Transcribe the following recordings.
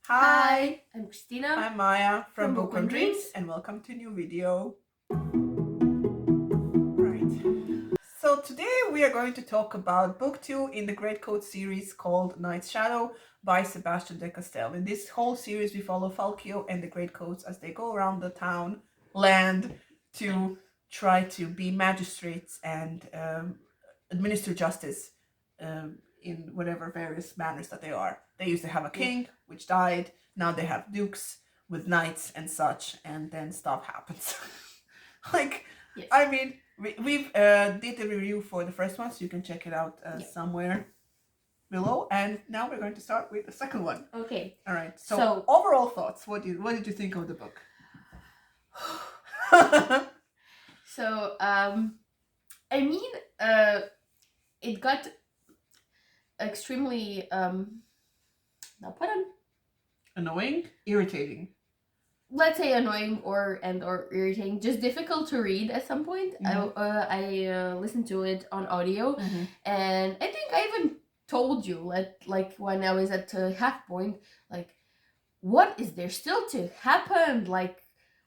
Hi, I'm Christina. I'm Maya from From Bookworm Bookworm Dreams, Dreams. and welcome to a new video. Right. So today we are going to talk about book 2 in the Greatcoat series called Night's Shadow by Sebastian de Castell. In this whole series we follow Falkio and the Greatcoats as they go around the town, land, to try to be magistrates and administer justice in whatever various manners that they are. They used to have a king, which died. Now they have dukes with knights and such, and then stuff happens. Yes. I mean, we've did a review for the first one, so you can check it out somewhere below. And now we're going to start with the second one. Okay. All right. So overall thoughts. What did you think of the book? So, I mean, it got extremely, Annoying, irritating. let's say annoying or irritating, just difficult to read at some point. I listened to it on audio, and I think I even told you, like when I was at half point, like, what is there still to happen? Like,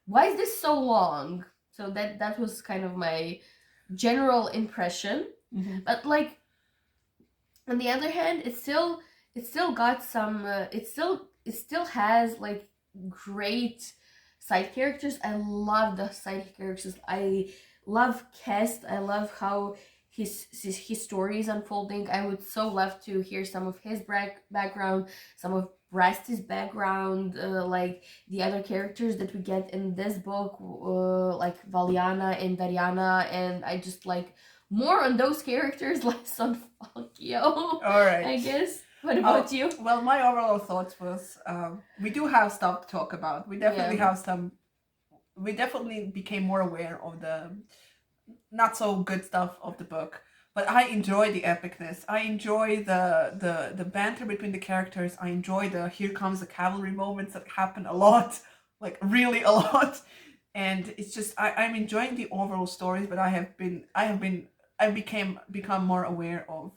why is this so long? So that was kind of my general impression. But like, on the other hand, it still got some. It still has like great side characters. I love the side characters. I love Cast. I love how his story is unfolding. I would so love to hear some of his background, some of Brasty's background, like the other characters that we get in this book, like Valiana and Dariana, and I just like more on those characters, less on Falkio. All right. I guess. What about you? Well, my overall thoughts was we do have stuff to talk about. We definitely have some. We definitely became more aware of the not so good stuff of the book. But I enjoy the epicness. I enjoy the banter between the characters. I enjoy the here comes the cavalry moments that happen a lot, like really a lot. And it's just I'm enjoying the overall stories, but I become more aware of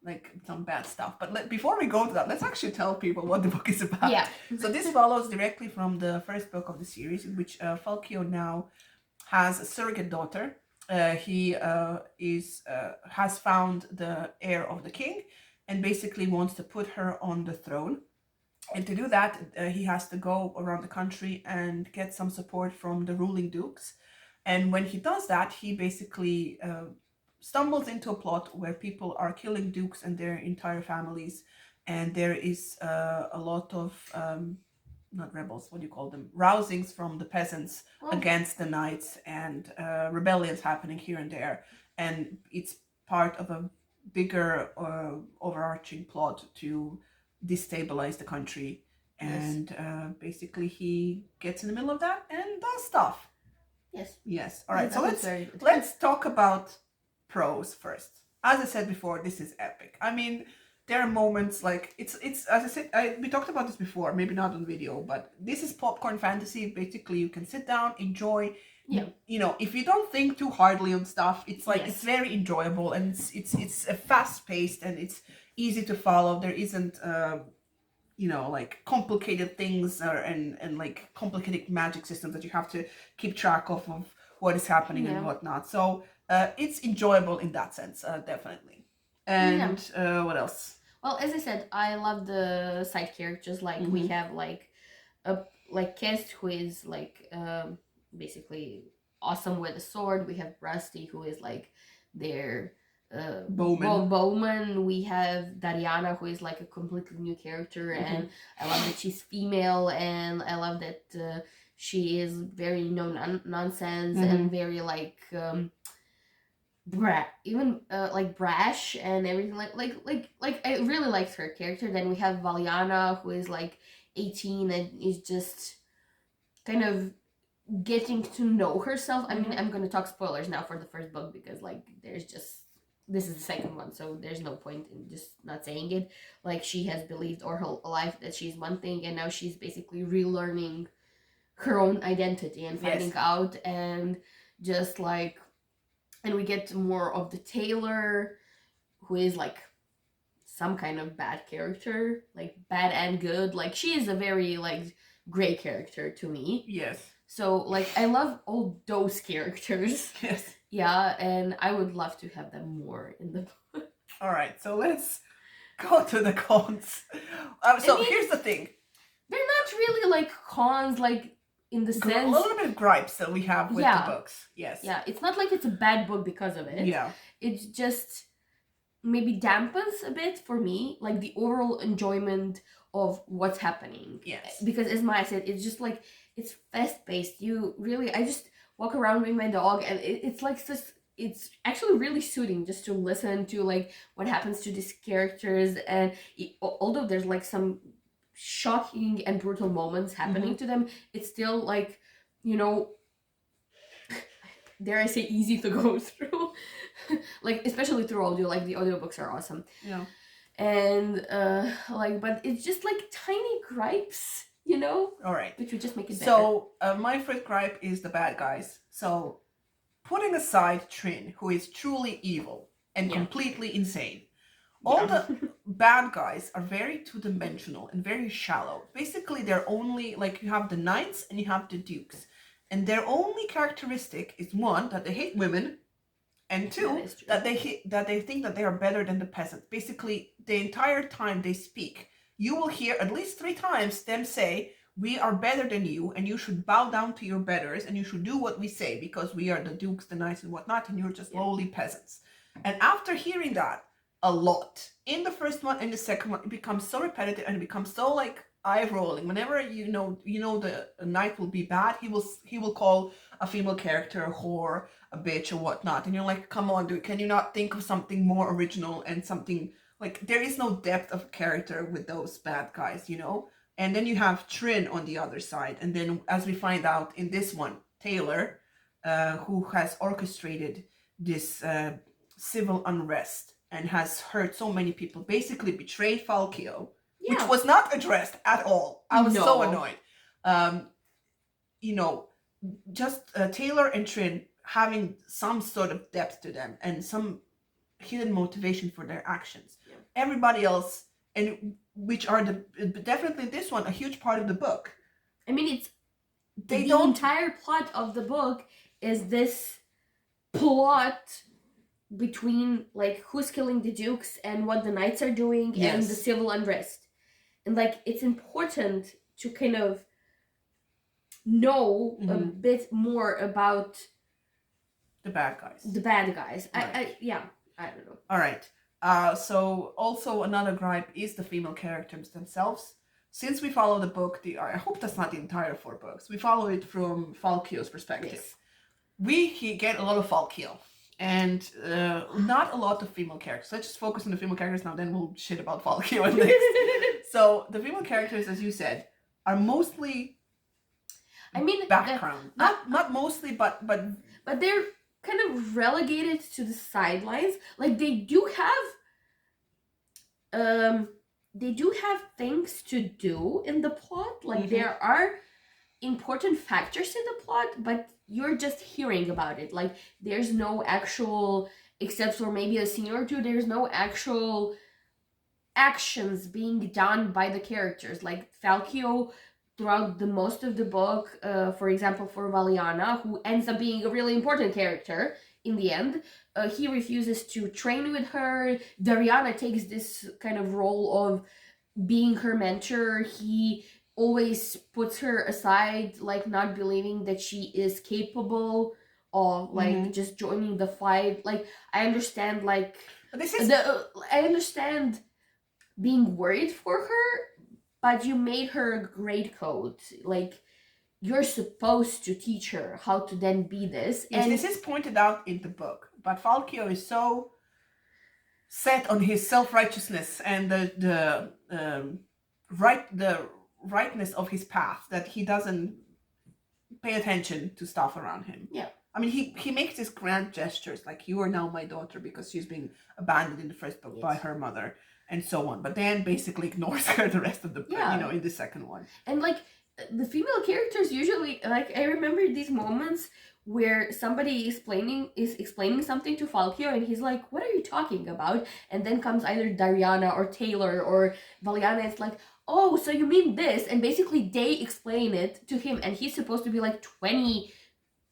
like some bad stuff. But before we go to that, let's actually tell people what the book is about. Yeah. So this follows directly from the first book of the series, in which Falkio now has a surrogate daughter. He has found the heir of the king and basically wants to put her on the throne. And to do that, he has to go around the country and get some support from the ruling dukes. And when he does that, he basically stumbles into a plot where people are killing dukes and their entire families. And there is a lot of not rebels, what do you call them? Rousings from the peasants against the knights, and rebellions happening here and there. And it's part of a bigger overarching plot to destabilize the country. And basically he gets in the middle of that and does stuff. Yes. All right. So let's talk about prose first. As I said before, this is epic. I mean, there are moments like it's as I said, we talked about this before, maybe not on video, but this is popcorn fantasy. Basically, you can sit down, enjoy. Yeah. You know, if you don't think too hardly on stuff, it's like it's very enjoyable, and it's fast paced and it's easy to follow. There isn't like complicated things and like complicated magic systems that you have to keep track of what is happening and whatnot. So it's enjoyable in that sense, definitely. And what else? Well, as I said, I love the side characters. Like we have like Kest, who is like basically awesome with a sword. We have Rusty, who is like their bowman. We have Dariana, who is like a completely new character, and I love that she's female, and I love that she is very nonsense and very like like brash and everything, like I really liked her character. Then we have Valiana, who is like 18 and is just kind of getting to know herself. I mean, I'm gonna talk spoilers now for the first book because like this is the second one, so there's no point in just not saying it. Like, she has believed all her life that she's one thing, and now she's basically relearning her own identity and finding out, and just like, and we get more of the tailor, who is like some kind of bad character, like bad and good. Like she is a very like gray character to me. Yes. So like I love all those characters. Yes. Yeah, and I would love to have them more in the book. All right, so let's go to the cons. Here's the thing. They're not really like cons, like in the sense... A little bit of gripes that we have with the books. Yes. Yeah, it's not like it's a bad book because of it. Yeah. It's just maybe dampens a bit for me, like the overall enjoyment of what's happening. Yes. Because as Maya said, it's just like, it's fast-paced. I just walk around with my dog and it's like this... It's actually really soothing just to listen to like what happens to these characters, and although there's like some shocking and brutal moments happening to them, it's still like, you know, dare I say, easy to go through. Like especially through audio, like the audiobooks are awesome. Yeah. And but it's just like tiny gripes, you know? All right. Which would just make it better. So my first gripe is the bad guys. So putting aside Trin, who is truly evil and completely insane, all the bad guys are very two-dimensional and very shallow. Basically, they're only, like, you have the knights and you have the dukes. And their only characteristic is, one, that they hate women, and two, that they think that they are better than the peasants. Basically, the entire time they speak, you will hear at least 3 times them say, we are better than you, and you should bow down to your betters, and you should do what we say, because we are the dukes, the knights, and whatnot, and you're just lowly peasants. And after hearing that a lot, in the first one and the second one, it becomes so repetitive, and it becomes so, like, eye-rolling. Whenever you know the knight will be bad, he will call a female character a whore, a bitch, or whatnot, and you're like, come on, dude, can you not think of something more original and something, like, there is no depth of character with those bad guys, you know? And then you have Trin on the other side. And then, as we find out in this one, Taylor, who has orchestrated this civil unrest and has hurt so many people, basically betrayed Falkio, which was not addressed at all. I was so annoyed. You know, just Taylor and Trin having some sort of depth to them and some hidden motivation for their actions. Yeah. Everybody else... and which are definitely this one, a huge part of the book. I mean, it's... the entire plot of the book is this plot between, like, who's killing the dukes and what the knights are doing and the civil unrest. And, like, it's important to kind of know a bit more about... the bad guys. The bad guys. Right. I don't know. All right. So also another gripe is the female characters themselves. Since we follow the book, I hope that's not the entire 4 books. We follow it from Falkio's perspective. Yes. We get a lot of Falkio and not a lot of female characters. Let's just focus on the female characters now, then we'll shit about Falkio next. So the female characters, as you said, are mostly background. Not mostly, but they're kind of relegated to the sidelines. Like they do have things to do in the plot. Like there are important factors in the plot, but you're just hearing about it. Like there's no actual, except for maybe a scene or two, there's no actual actions being done by the characters. Like Falkio, throughout the most of the book, for example, for Valiana, who ends up being a really important character in the end, he refuses to train with her. Dariana takes this kind of role of being her mentor. He always puts her aside, like not believing that she is capable of like just joining the fight. Like I understand, like I understand being worried for her. But you made her a Greatcoat. Like, you're supposed to teach her how to then be this. Yes, and this is pointed out in the book. But Falkio is so set on his self-righteousness and the rightness of his path that he doesn't pay attention to stuff around him. Yeah. I mean, he makes these grand gestures, like, you are now my daughter, because she's been abandoned in the first book by her mother. And so on, but then basically ignores her the rest of the in the second one. And like the female characters usually, like I remember these moments where somebody is explaining something to Falkio, and he's like, what are you talking about? And then comes either Dariana or Taylor or Valiana. It's like, oh, so you mean this? And basically they explain it to him, and he's supposed to be like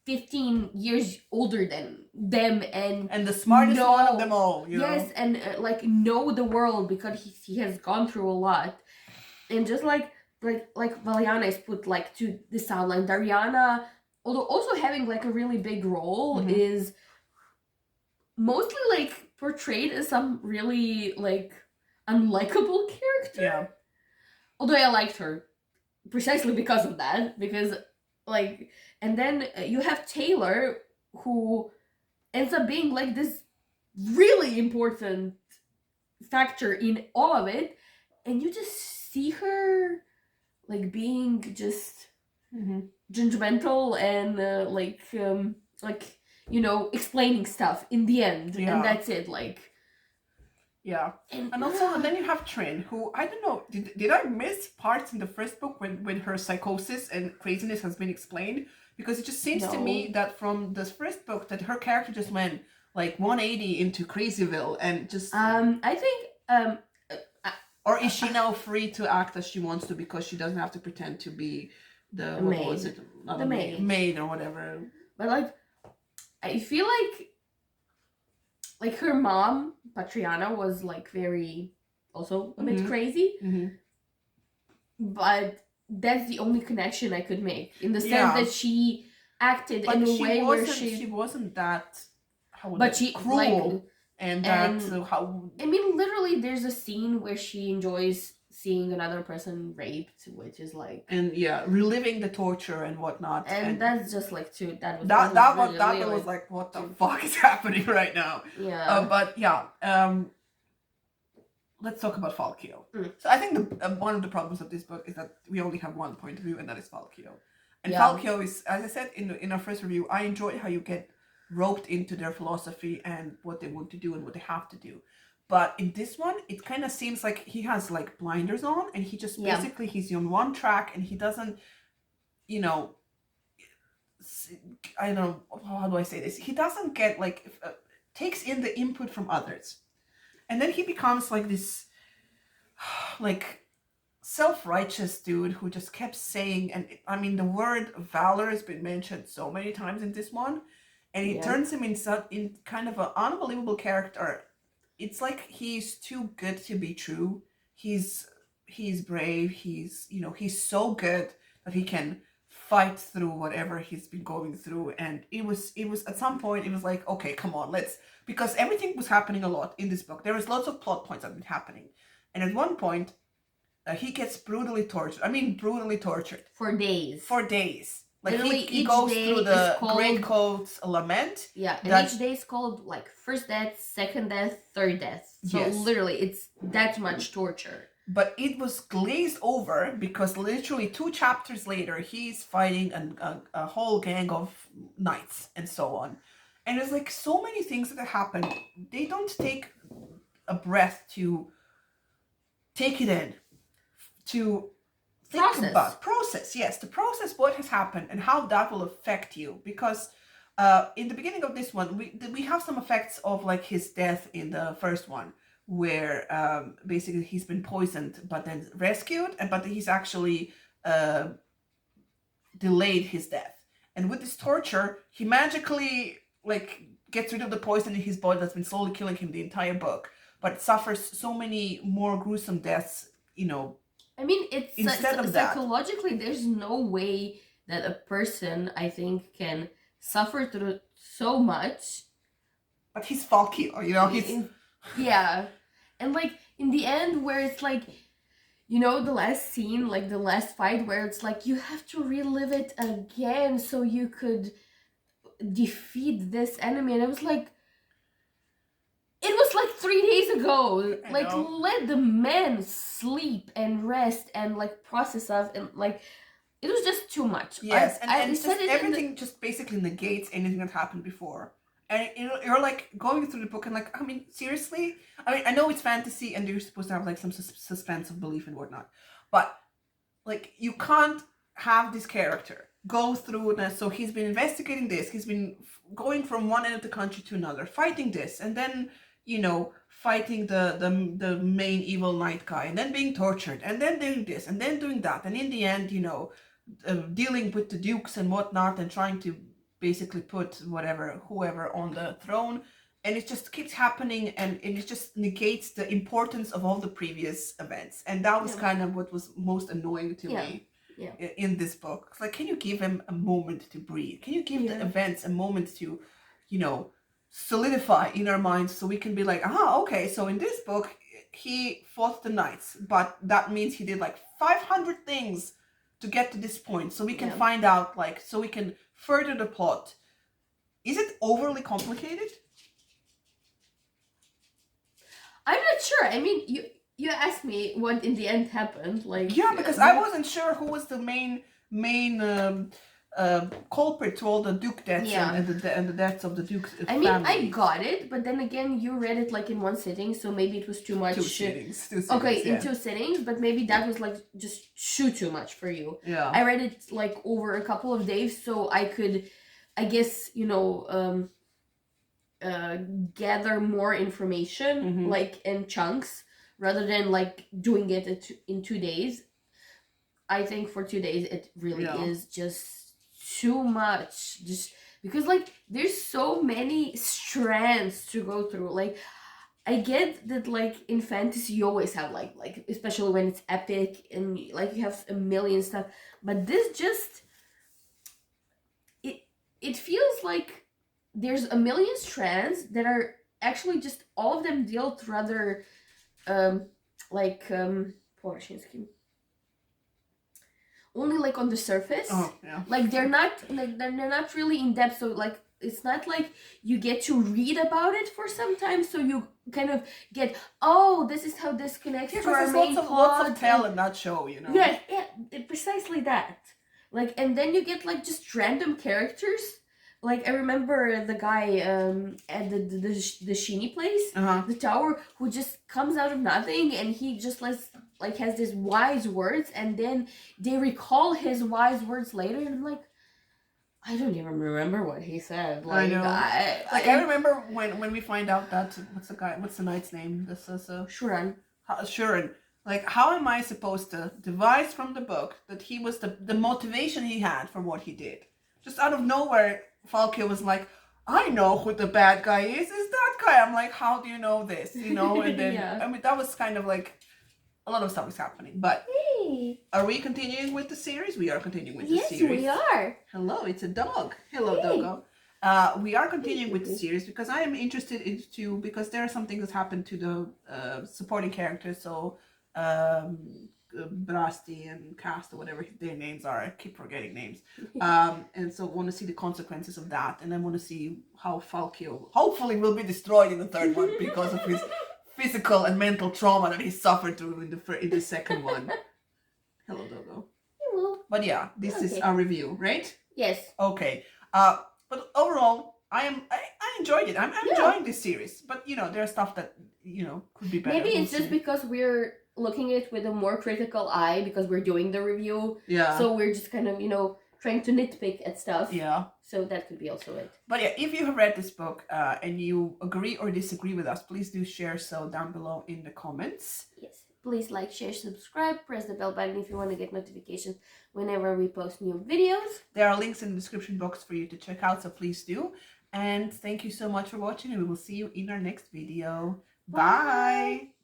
15 years older than them, and the smartest one of them all, yes, and like know the world because he has gone through a lot. And just like Valiana is put like to the sideline. Dariana, although also having like a really big role, is mostly like portrayed as some really like unlikable character. Yeah. Although I liked her precisely because of that, because like, and then you have Taylor, who ends up being like this really important factor in all of it, and you just see her like being just judgmental and like you know, explaining stuff in the end, and that's it. Like, yeah, and also and then you have Trin, who I don't know, did I miss parts in the first book when her psychosis and craziness has been explained? Because it just seems to me that from this first book that her character just went like 180 into Crazyville and just I think or is she now free to act as she wants to because she doesn't have to pretend to be the what maid. was it? Not the maid or whatever. But like, I feel like her mom, Patriana, was like very also a bit crazy. But that's the only connection I could make, in the sense that she acted in a way where she wasn't that cruel. Like, and how I mean, literally there's a scene where she enjoys seeing another person raped, which is like, and reliving the torture and whatnot, and that's just like that was like, what the fuck is happening right now? But let's talk about Falkio. So I think one of the problems of this book is that we only have one point of view, and that is Falkio. And Falkio is, as I said in our first review, I enjoy how you get roped into their philosophy and what they want to do and what they have to do. But in this one, it kind of seems like he has like blinders on, and he just basically he's on one track, and he doesn't, you know, I don't know, how do I say this? He doesn't get like takes in the input from others, and then he becomes like this, like self-righteous dude who just kept saying, and I mean the word valor has been mentioned so many times in this one, and he turns him in kind of an unbelievable character. It's like he's too good to be true. He's brave. He's so good that he can fight through whatever he's been going through. And it was at some point it was like, okay, come on, because everything was happening a lot in this book. There was lots of plot points that have been happening, and at one point he gets brutally tortured. I mean, brutally tortured for days. Like he goes through the Greatcoats lament. Yeah, and each day is called like first death, second death, third death. So literally it's that much torture. But it was glazed over because literally 2 chapters later he's fighting a whole gang of knights and so on. And there's like so many things that happen. They don't take a breath to take it in, to process what has happened and how that will affect you. Because in the beginning of this one, we have some effects of like his death in the first one, where basically he's been poisoned but then rescued, but he's actually delayed his death. And with this torture, he magically like gets rid of the poison in his body that's been slowly killing him the entire book, but suffers so many more gruesome deaths, I mean, it's instead of that. Psychologically, there's no way that a person, I think, can suffer through so much. But he's Falkio, he's... Yeah. And, like, in the end, where it's like, the last scene, like, the last fight, where it's like, you have to relive it again so you could defeat this enemy. And I was like, it was like 3 days ago. Like, let the man sleep and rest and like process stuff, and like it was just too much. Yes, and just everything just basically negates anything that happened before. And you're like going through the book and like, I mean, seriously? I mean, I know it's fantasy and you're supposed to have like some suspense of belief and whatnot, but like you can't have this character go through so he's been investigating this, he's been going from one end of the country to another, fighting this, and then fighting the main evil knight guy, and then being tortured, and then doing this, and then doing that, and in the end dealing with the dukes and whatnot, and trying to basically put whoever on the throne, and it just keeps happening, and it just negates the importance of all the previous events, and that was kind of what was most annoying to me in this book. It's like, can you give him a moment to breathe? Can you give the events a moment to solidify in our minds, so we can be like, okay, so in this book he fought the knights, but that means he did like 500 things to get to this point, so we can find out, like, so we can further the plot. Is it overly complicated? I'm not sure. I mean, you asked me what in the end happened, like, because I wasn't sure who was the main culprit to all the duke deaths and the deaths of the duke's family. I got it, but then again, you read it like in one sitting, so maybe it was too much. Two sittings, okay, in 2 sittings, but maybe that was like just too much for you. Yeah. I read it like over a couple of days, so I could, I guess, gather more information, like in chunks, rather than like doing it in 2 days. I think for 2 days it really is just too much, just because like there's so many strands to go through. Like, I get that like in fantasy you always have like especially when it's epic and like you have a million stuff, but this just it feels like there's a million strands that are actually just all of them dealt rather only like on the surface. Like they're not really in depth, so like it's not like you get to read about it for some time, so you kind of get, this is how this connects to our main plot. Lots of tell in that show, Yeah, precisely that. Like, and then you get like just random characters. Like, I remember the guy at the Sheeny place, the tower, who just comes out of nothing, and he just like has these wise words, and then they recall his wise words later, and I'm like, I don't even remember what he said. Like, I know. I remember when we find out that what's the knight's name? Shuran. Shuran. Like, how am I supposed to devise from the book that he was the motivation he had for what he did? Just out of nowhere, Falkio was like, I know who the bad guy is that guy. I'm like, how do you know this? And then, I mean, that was kind of like, a lot of stuff is happening. But are we continuing with the series? We are continuing with the series. Yes, we are. Hello, it's a dog. Hello, Doggo. We are continuing with the series because I am interested into, because there are some things that happen to the supporting characters. So, Brasti and Castell, whatever their names are, I keep forgetting names, and so I want to see the consequences of that, and I want to see how Falkio hopefully will be destroyed in the third one because of his physical and mental trauma that he suffered through in the second one. Hello, Doggo. Hello. But yeah, this is our review, right? Yes. Okay. But overall, I enjoyed it. I'm enjoying this series, but there are stuff that could be better. Maybe it's just because we're looking at it with a more critical eye because we're doing the review. Yeah. So we're just kind of, trying to nitpick at stuff. Yeah. So that could be also it. But yeah, if you have read this book and you agree or disagree with us, please do share so down below in the comments. Yes. Please like, share, subscribe, press the bell button if you want to get notifications whenever we post new videos. There are links in the description box for you to check out, so please do. And thank you so much for watching, and we will see you in our next video. Bye.